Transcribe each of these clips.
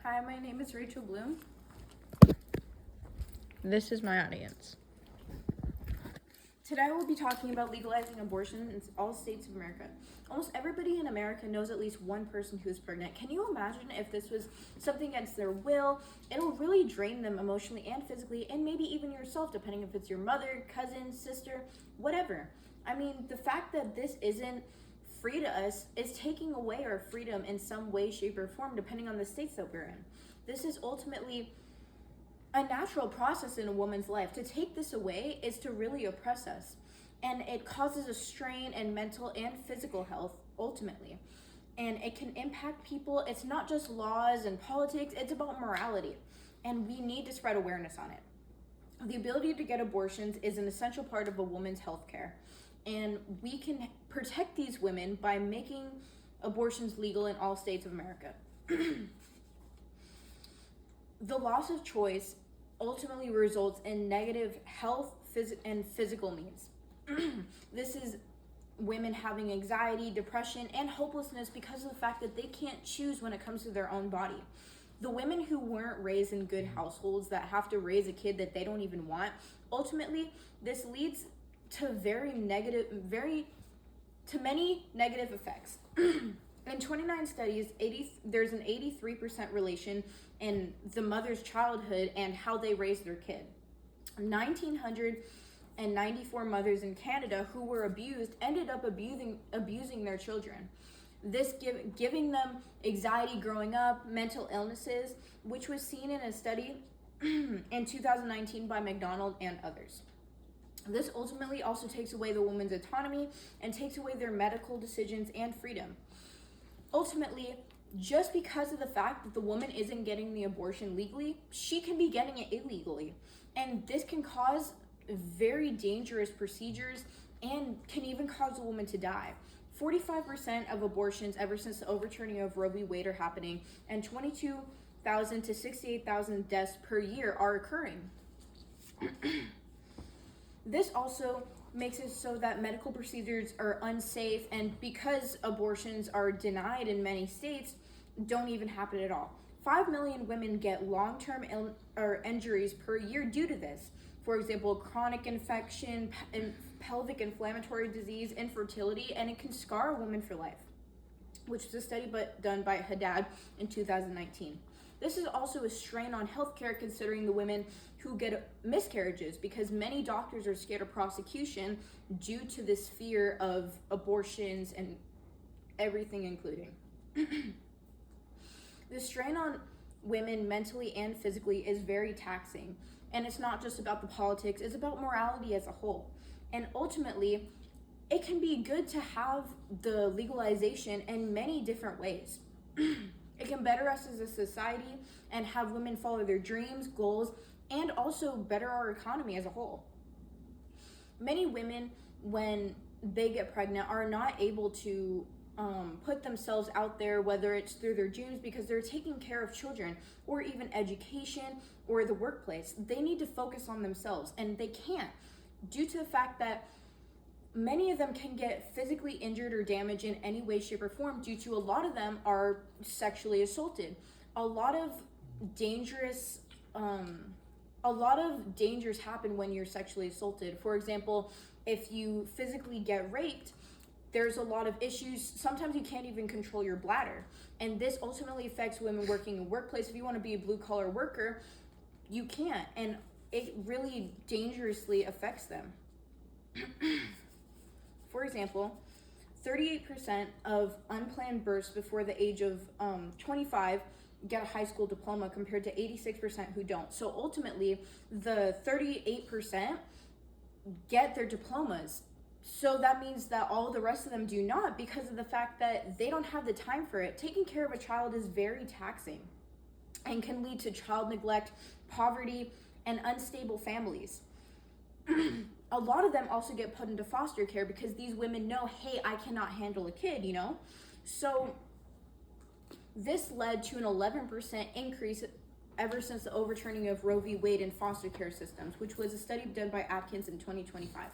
Hi, my name is Rachel Bloom. This is my audience. Today we'll be talking about legalizing abortion in all states of America. Almost everybody in America knows at least one person who is pregnant. Can you imagine if this was something against their will? It'll really drain them emotionally and physically, and maybe even yourself, depending if it's your mother, cousin, sister, whatever. I mean, the fact that this isn't free to us is taking away our freedom in some way, shape, or form, depending on the states that we're in. This is ultimately a natural process in a woman's life. To take this away is to really oppress us, and it causes a strain in mental and physical health ultimately, and it can impact people. It's not just laws and politics, it's about morality, and we need to spread awareness on it. The ability to get abortions is an essential part of a woman's health care, and we can protect these women by making abortions legal in all states of America. The loss of choice ultimately results in negative health and physical needs. This is women having anxiety, depression, and hopelessness because of the fact that they can't choose when it comes to their own body. The women who weren't raised in good households that have to raise a kid that they don't even want, ultimately, this leads to many negative effects. In 29 studies, there's an 83% relation in the mother's childhood and how they raise their kid. 1,994 mothers in Canada who were abused ended up abusing their children. This giving them anxiety growing up, mental illnesses, which was seen in a study in 2019 by McDonald and others. This ultimately also takes away the woman's autonomy and takes away their medical decisions and freedom. Ultimately, just because of the fact that the woman isn't getting the abortion legally, she can be getting it illegally. And this can cause very dangerous procedures and can even cause a woman to die. 45% of abortions ever since the overturning of Roe v. Wade are happening, and 22,000 to 68,000 deaths per year are occurring. This also makes it so that medical procedures are unsafe, and because abortions are denied in many states, don't even happen at all. 5 million women get long-term injuries per year due to this. For example, chronic infection, pelvic inflammatory disease, infertility, and it can scar a woman for life, which was a study done by Haddad in 2019. This is also a strain on healthcare, considering the women who get miscarriages, because many doctors are scared of prosecution due to this fear of abortions and everything including. The strain on women mentally and physically is very taxing, and it's not just about the politics, it's about morality as a whole. And ultimately, it can be good to have the legalization in many different ways. It can better us as a society and have women follow their dreams, goals, and also better our economy as a whole. Many women, when they get pregnant, are not able to put themselves out there, whether it's through their dreams, because they're taking care of children, or even education, or the workplace. They need to focus on themselves, and they can't, due to the fact that many of them can get physically injured or damaged in any way, shape, or form due to a lot of them are sexually assaulted. A lot of dangers happen when you're sexually assaulted. For example, if you physically get raped, there's a lot of issues. Sometimes you can't even control your bladder. And this ultimately affects women working in a workplace. If you want to be a blue-collar worker, you can't. And it really dangerously affects them. For example, 38% of unplanned births before the age of 25 get a high school diploma, compared to 86% who don't. So ultimately, the 38% get their diplomas. So that means that all the rest of them do not, because of the fact that they don't have the time for it. Taking care of a child is very taxing and can lead to child neglect, poverty, and unstable families. A lot of them also get put into foster care because these women know, hey, I cannot handle a kid, you know? So this led to an 11% increase ever since the overturning of Roe v. Wade in foster care systems, which was a study done by Atkins in 2025.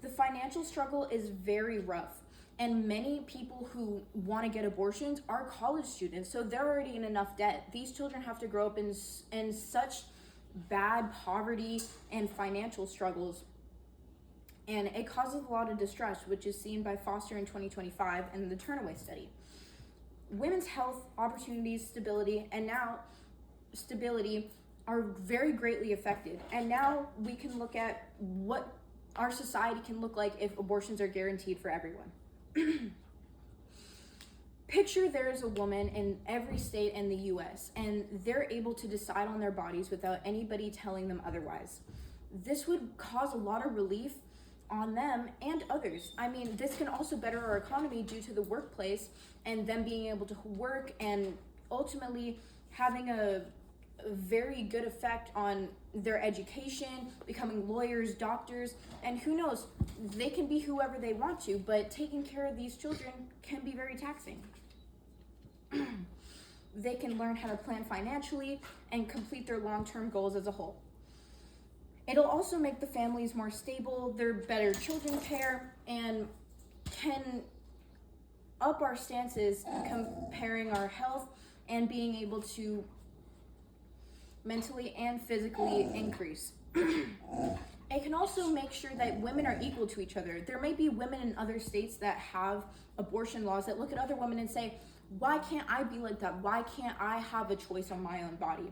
The financial struggle is very rough. And many people who want to get abortions are college students, so they're already in enough debt. These children have to grow up in such bad poverty and financial struggles, and it causes a lot of distress, which is seen by Foster in 2025 and the Turnaway study. Women's health, opportunities, stability are very greatly affected. And now we can look at what our society can look like if abortions are guaranteed for everyone. Picture there is a woman in every state in the US, and they're able to decide on their bodies without anybody telling them otherwise. This would cause a lot of relief on them and others. I mean, this can also better our economy due to the workplace and them being able to work and ultimately having a very good effect on their education, becoming lawyers, doctors, and who knows, they can be whoever they want to, but taking care of these children can be very taxing. They can learn how to plan financially and complete their long-term goals as a whole. It'll also make the families more stable, they're better children care, and can up our stances comparing our health and being able to mentally and physically increase. It can also make sure that women are equal to each other. There may be women in other states that have abortion laws that look at other women and say, why can't I be like that? Why can't I have a choice on my own body?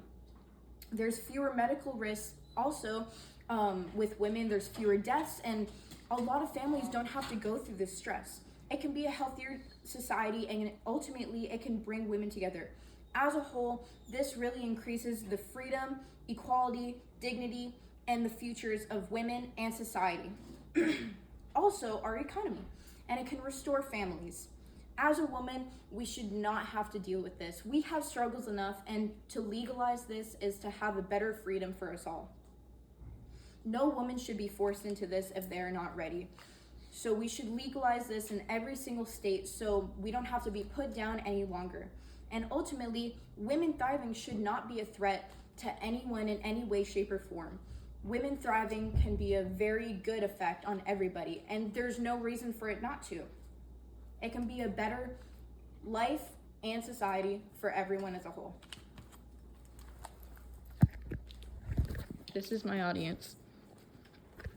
There's fewer medical risks also with women. There's fewer deaths, and a lot of families don't have to go through this stress. It can be a healthier society, and ultimately it can bring women together. As a whole, this really increases the freedom, equality, dignity, and the futures of women and society. Also, our economy, and it can restore families. As a woman, we should not have to deal with this. We have struggles enough, and to legalize this is to have a better freedom for us all. No woman should be forced into this if they're not ready. So we should legalize this in every single state so we don't have to be put down any longer. And ultimately, women thriving should not be a threat to anyone in any way, shape, or form. Women thriving can be a very good effect on everybody, and there's no reason for it not to. It can be a better life and society for everyone as a whole. This is my audience.